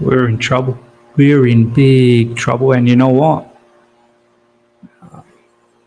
We're in trouble. We're in big trouble. And you know what?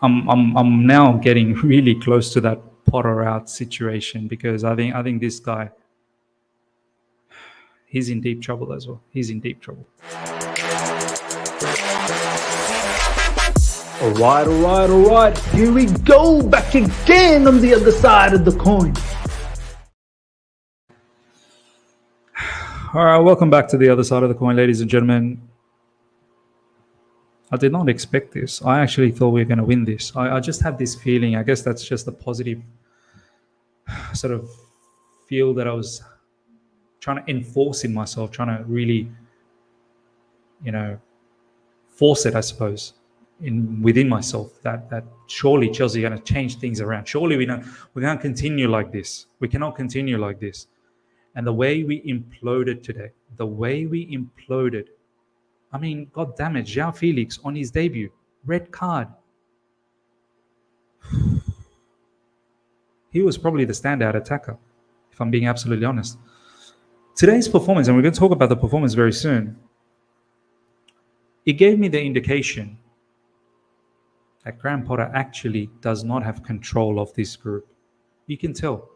I'm now getting really close to that Potter out situation, because I think this guy, he's in deep trouble as well. He's in deep trouble. All right. Here we go, back again on the other side of the coin. All right, welcome back to the other side of the coin, ladies and gentlemen. I did not expect this. I actually thought we were going to win this. I just had this feeling. I guess that's just a positive sort of feel that I was trying to enforce in myself, trying to really, force it, I suppose, within myself, that surely Chelsea are going to change things around. Surely we can't continue like this. We cannot continue like this. And the way we imploded today, I mean, God damn it, JOAO Felix on his debut, red card. He was probably the standout attacker, if I'm being absolutely honest. Today's performance, and we're going to talk about the performance very soon, it gave me the indication that Graham Potter actually does not have control of this group. You can tell.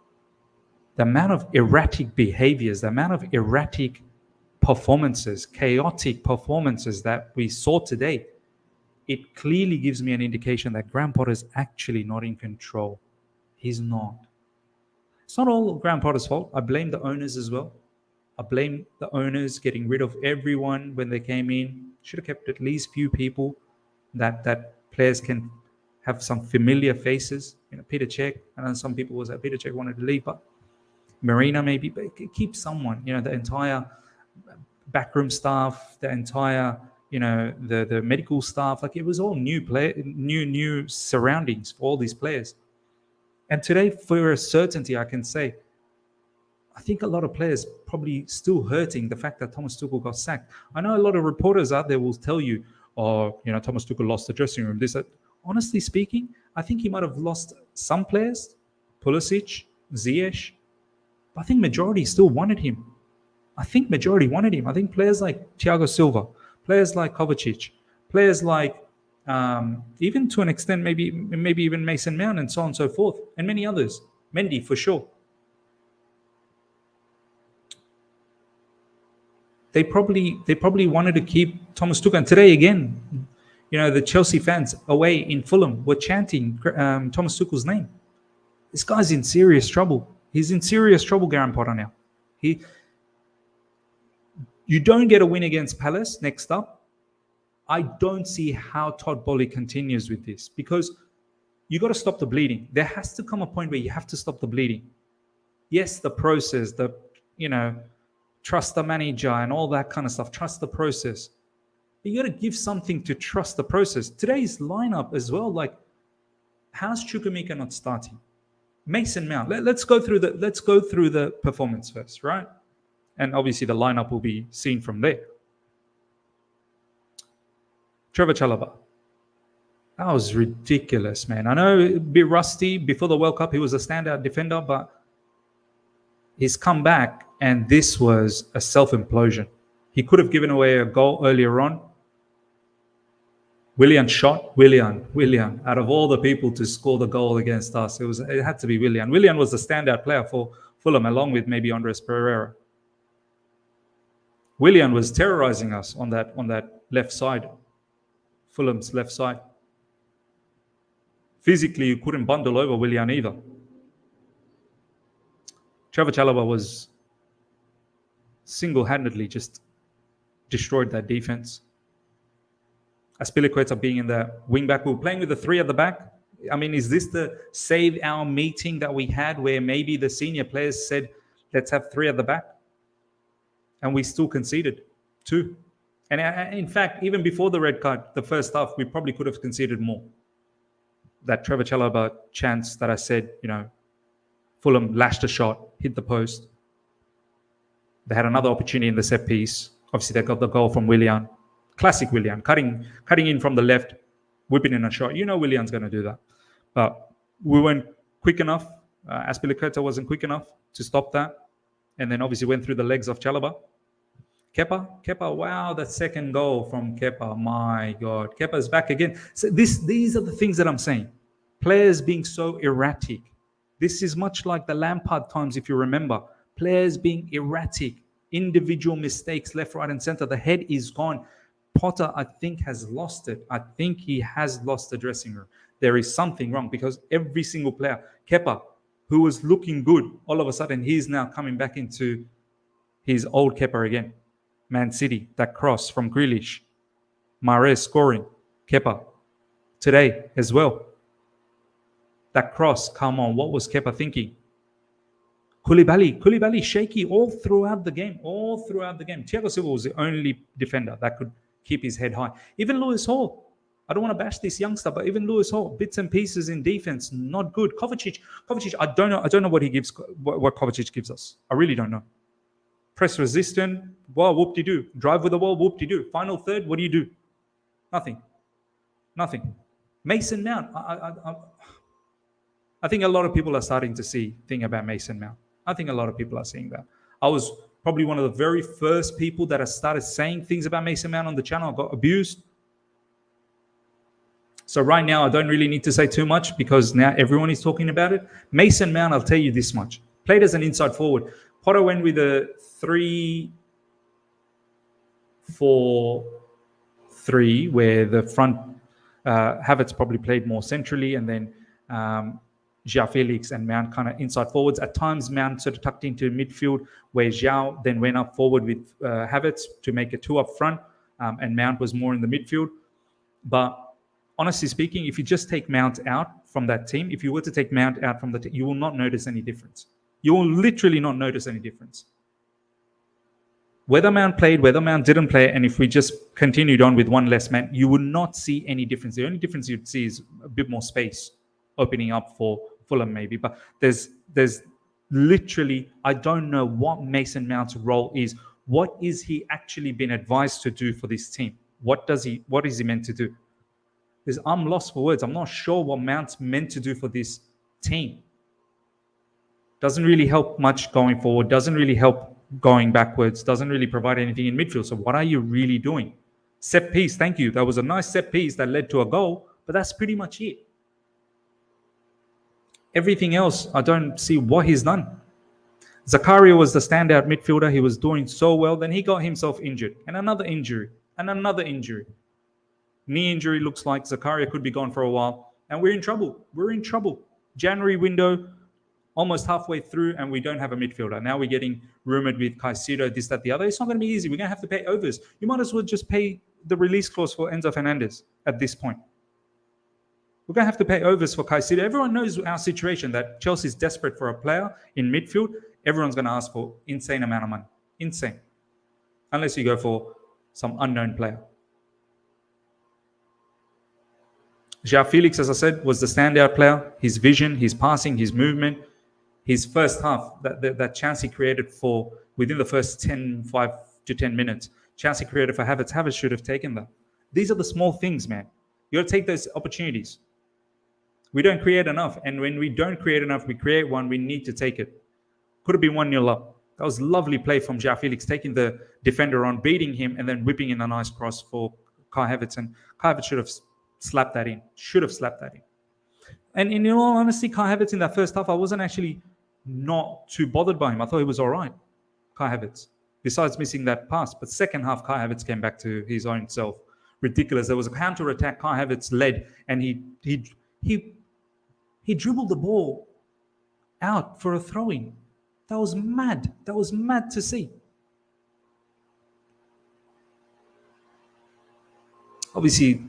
The amount of erratic behaviors, the amount of erratic performances, chaotic performances that we saw today, it clearly gives me an indication that Graham Potter is actually not in control. He's not. It's not all Graham Potter's fault. I blame the owners as well. I blame the owners getting rid of everyone when they came in. Should have kept at least few people that players can have some familiar faces. Peter Cech, and then some people was that Peter Cech wanted to leave, but Marina maybe, but keep someone. The entire backroom staff, the entire the medical staff, like it was all new surroundings for all these players. And today, for a certainty, I can say, I think a lot of players probably still hurting the fact that Thomas Tuchel got sacked. I know a lot of reporters out there will tell you, Thomas Tuchel lost the dressing room. This, honestly speaking, I think he might have lost some players, Pulisic, Ziyech, but I think majority still wanted him. I think players like Thiago Silva, players like Kovacic, players like even to an extent maybe even Mason Mount and so on and so forth, and many others. Mendy for sure. They probably wanted to keep Thomas Tuchel. And today again, the Chelsea fans away in Fulham were chanting Thomas Tuchel's name. This guy's in serious trouble. He's in serious trouble, Graham Potter now. You don't get a win against Palace next up. I don't see how Todd Boehly continues with this, because you got to stop the bleeding. There has to come a point where you have to stop the bleeding. Yes, the process, trust the manager and all that kind of stuff. Trust the process. You got to give something to trust the process. Today's lineup as well, like, how's Chukwuemeka not starting? Mason Mount. Let's go through the performance first, right? And obviously the lineup will be seen from there. Trevor Chalobah. That was ridiculous, man. I know a bit rusty. Before the World Cup, he was a standout defender, but he's come back, and this was a self-implosion. He could have given away a goal earlier on. Willian shot. Willian, out of all the people to score the goal against us, it had to be Willian. Willian was the standout player for Fulham, along with maybe Andres Pereira. Willian was terrorizing us on that left side, Fulham's left side. Physically, you couldn't bundle over Willian either. Trevor Chalobah was single-handedly just destroyed that defense. Azpilicueta being in the wing-back. We were playing with the three at the back. I mean, is this the save our meeting that we had where maybe the senior players said, let's have three at the back? And we still conceded 2. And in fact, even before the red card, the first half, we probably could have conceded more. That Trevor Chalobah chance that I said, Fulham lashed a shot, hit the post. They had another opportunity in the set piece. Obviously, they got the goal from Willian. Classic Willian, cutting in from the left, whipping in a shot. Willian's going to do that. But we weren't quick enough. Azpilicueta wasn't quick enough to stop that. And then obviously went through the legs of Chalobah. Kepa, wow, that second goal from Kepa, my God. Kepa's back again. So these are the things that I'm saying. Players being so erratic. This is much like the Lampard times, if you remember. Players being erratic, individual mistakes left, right, and center. The head is gone. Potter, I think, has lost it. I think he has lost the dressing room. There is something wrong because every single player, Kepa, who was looking good, all of a sudden he's now coming back into his old Kepa again. Man City, that cross from Grealish. Mahrez scoring. Kepa. Today as well. That cross, come on, what was Kepa thinking? Koulibaly shaky all throughout the game. Thiago Silva was the only defender that could keep his head high. Even Lewis Hall. I don't want to bash this youngster, but even Lewis Hall, bits and pieces in defense, not good. Kovacic, I don't know what he gives, what Kovacic gives us. I really don't know. Press resistant, well, whoop-de-doo. Drive with the ball, whoop-de-doo. Final third, what do you do? Nothing. Mason Mount, I think a lot of people are starting to think about Mason Mount. I think a lot of people are seeing that. I was probably one of the very first people that has started saying things about Mason Mount on the channel. I got abused. So right now, I don't really need to say too much because now everyone is talking about it. Mason Mount, I'll tell you this much. Played as an inside forward. Potter went with a 3-4-3 where the front, Havertz probably played more centrally, and then JOAO Felix and Mount kind of inside forwards. At times, Mount sort of tucked into midfield where JOAO then went up forward with Havertz to make a 2 up front, and Mount was more in the midfield. But honestly speaking, if you just take Mount out from that team, if you were to take Mount out from the team, you will not notice any difference. You will literally not notice any difference. Whether Mount played, whether Mount didn't play, and if we just continued on with one less man, you would not see any difference. The only difference you'd see is a bit more space opening up for Fulham maybe. But there's literally, I don't know what Mason Mount's role is. What is he actually been advised to do for this team? What is he meant to do? Because I'm lost for words. I'm not sure what Mount's meant to do for this team. Doesn't really help much going forward. Doesn't really help going backwards. Doesn't really provide anything in midfield. So what are you really doing? Set piece, thank you. That was a nice set piece that led to a goal, but that's pretty much it. Everything else, I don't see what he's done. Zakaria was the standout midfielder. He was doing so well. Then he got himself injured. And another injury. Knee injury looks like Zakaria could be gone for a while. And we're in trouble. January window, almost halfway through, and we don't have a midfielder. Now we're getting rumored with Caicedo, this, that, the other. It's not going to be easy. We're going to have to pay overs. You might as well just pay the release clause for Enzo Fernandez at this point. We're going to have to pay overs for Caicedo. Everyone knows our situation, that Chelsea's desperate for a player in midfield. Everyone's going to ask for insane amount of money. Insane. Unless you go for some unknown player. JOAO Felix, as I said, was the standout player. His vision, his passing, his movement, his first half, that chance he created for within the first 5 to 10 minutes, chance he created for Havertz. Havertz should have taken that. These are the small things, man. You got to take those opportunities. We don't create enough. And when we don't create enough, we create one, we need to take it. Could have been 1-0 up. That was lovely play from JOAO Felix, taking the defender on, beating him, and then whipping in a nice cross for Kai Havertz. And Kai Havertz should have slapped that in. And in all honesty, Kai Havertz in that first half, I wasn't actually not too bothered by him. I thought he was all right, Kai Havertz, besides missing that pass. But second half, Kai Havertz came back to his own self. Ridiculous. There was a counter-attack. Kai Havertz led, and he dribbled the ball out for a throw-in. That was mad. That was mad to see. Obviously,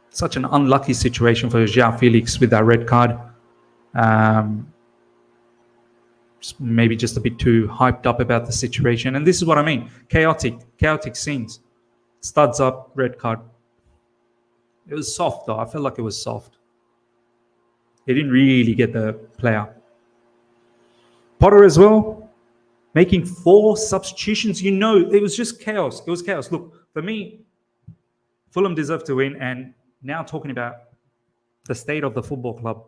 such an unlucky situation for JOAO Felix with that red card. Maybe just a bit too hyped up about the situation. And this is what I mean. Chaotic scenes. Studs up, red card. It was soft though. I felt like it was soft. He didn't really get the player. Potter as well, making 4 substitutions. You know, it was just chaos. It was chaos. Look, for me, Fulham deserved to win. And now talking about the state of the football club,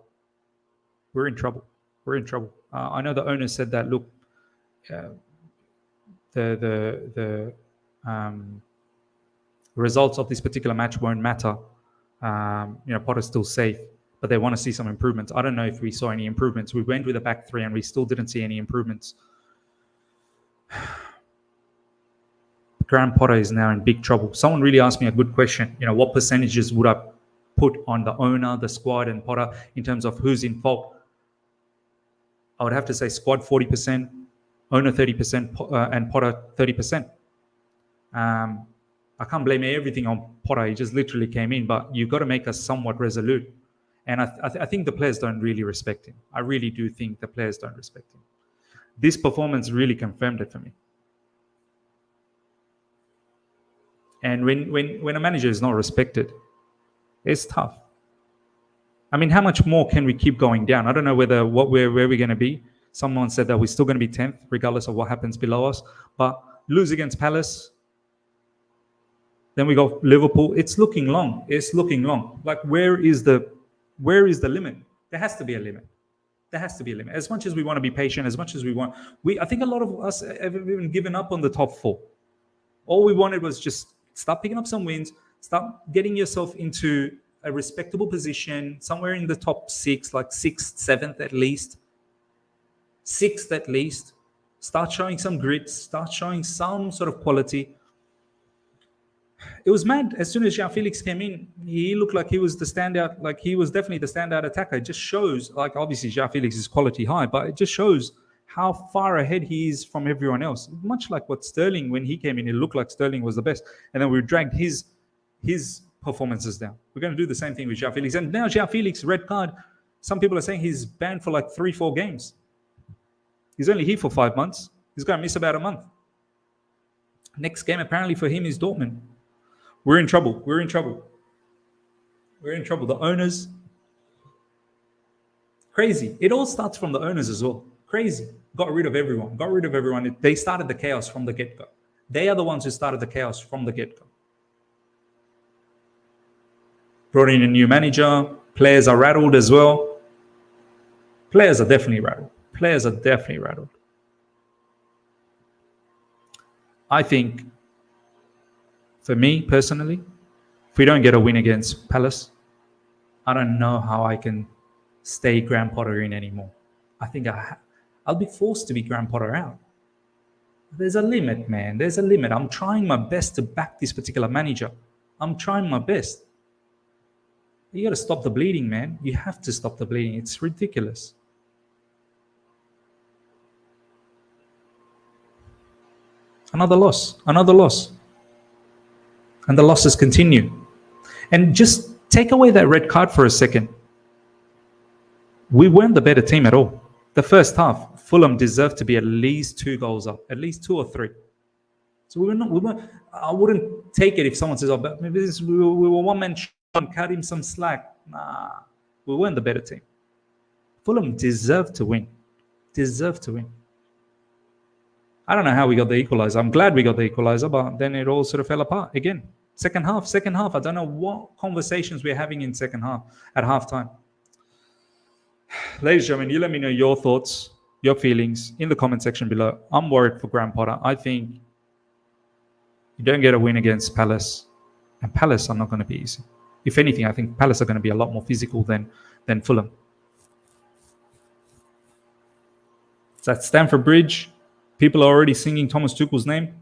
we're in trouble. I know the owner said that, look, the results of this particular match won't matter. Potter's still safe, but they want to see some improvements. I don't know if we saw any improvements. We went with a back three and we still didn't see any improvements. Graham Potter is now in big trouble. Someone really asked me a good question. What percentages would I put on the owner, the squad, and Potter in terms of who's in fault? I would have to say squad 40%, owner 30%, and Potter 30%. I can't blame everything on Potter. He just literally came in, but you've got to make us somewhat resolute. And I think the players don't really respect him. I really do think the players don't respect him. This performance really confirmed it for me. And when a manager is not respected, it's tough. I mean, how much more can we keep going down? I don't know where we're going to be. Someone said that we're still going to be 10th, regardless of what happens below us. But lose against Palace. Then we go Liverpool. It's looking long. It's looking long. Like, where is the limit? There has to be a limit. There has to be a limit. As much as we want to be patient, as much as we want, I think a lot of us have even given up on the top four. All we wanted was just start picking up some wins, start getting yourself into a respectable position, somewhere in the top six, like 6th, 7th at least. 6th at least. Start showing some grit, start showing some sort of quality. It was mad. As soon as JOAO Felix came in, he looked like he was the standout. Like, he was definitely the standout attacker. It just shows, like, obviously JOAO Felix is quality high, but it just shows how far ahead he is from everyone else. Much like what Sterling, when he came in, it looked like Sterling was the best. And then we dragged his performances down. We're going to do the same thing with JOAO Felix. And now JOAO Felix, red card. Some people are saying he's banned for like 3-4 games. He's only here for 5 months. He's going to miss about a month. Next game, apparently, for him is Dortmund. We're in trouble. We're in trouble. We're in trouble. The owners, crazy. It all starts from the owners as well. Crazy. Got rid of everyone. Got rid of everyone. They started the chaos from the get-go. They are the ones who started the chaos from the get-go. Brought in a new manager. Players are rattled as well. Players are definitely rattled. Players are definitely rattled. I think, for me personally, if we don't get a win against Palace, I don't know how I can stay Graham Potter in anymore. I think I'll be forced to be Graham Potter out. There's a limit, man. There's a limit. I'm trying my best to back this particular manager. I'm trying my best. You got to stop the bleeding, man. You have to stop the bleeding. It's ridiculous. Another loss. Another loss. And the losses continue. And just take away that red card for a second. We weren't the better team at all. The first half, Fulham deserved to be at least 2 goals up, at least 2 or 3. So we weren't. I wouldn't take it if someone says, "Oh, but maybe we were one man short, cut him some slack." Nah, we weren't the better team. Fulham deserved to win. Deserved to win. I don't know how we got the equaliser. I'm glad we got the equaliser, but then it all sort of fell apart again. Second half. I don't know what conversations we're having in second half at halftime. Ladies and gentlemen, you let me know your thoughts, your feelings in the comment section below. I'm worried for Graham Potter. I think you don't get a win against Palace, and Palace are not going to be easy. If anything, I think Palace are going to be a lot more physical than Fulham. It's at Stamford Bridge. People are already singing Thomas Tuchel's name.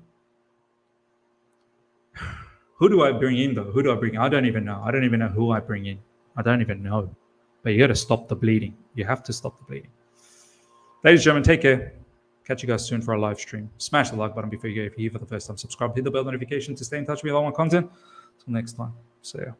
Who do I bring in, though? Who do I bring in? I don't even know. I don't even know who I bring in. I don't even know. But you got to stop the bleeding. You have to stop the bleeding. Ladies and gentlemen, take care. Catch you guys soon for our live stream. Smash the like button before you go. If you're here for the first time, subscribe, hit the bell notification to stay in touch with all my content. Until next time. See ya.